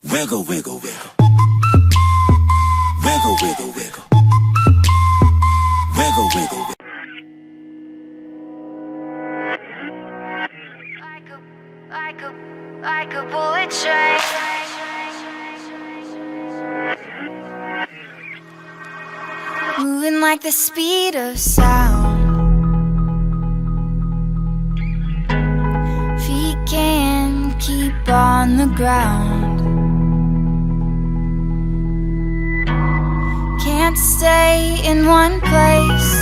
Wiggle, wiggle, wiggle. Wiggle, wiggle, wiggle. Wiggle, wiggle, wiggle. Like a bullet train. Moving like the speed of sound. Feet can't keep on the ground. Can't stay in one place.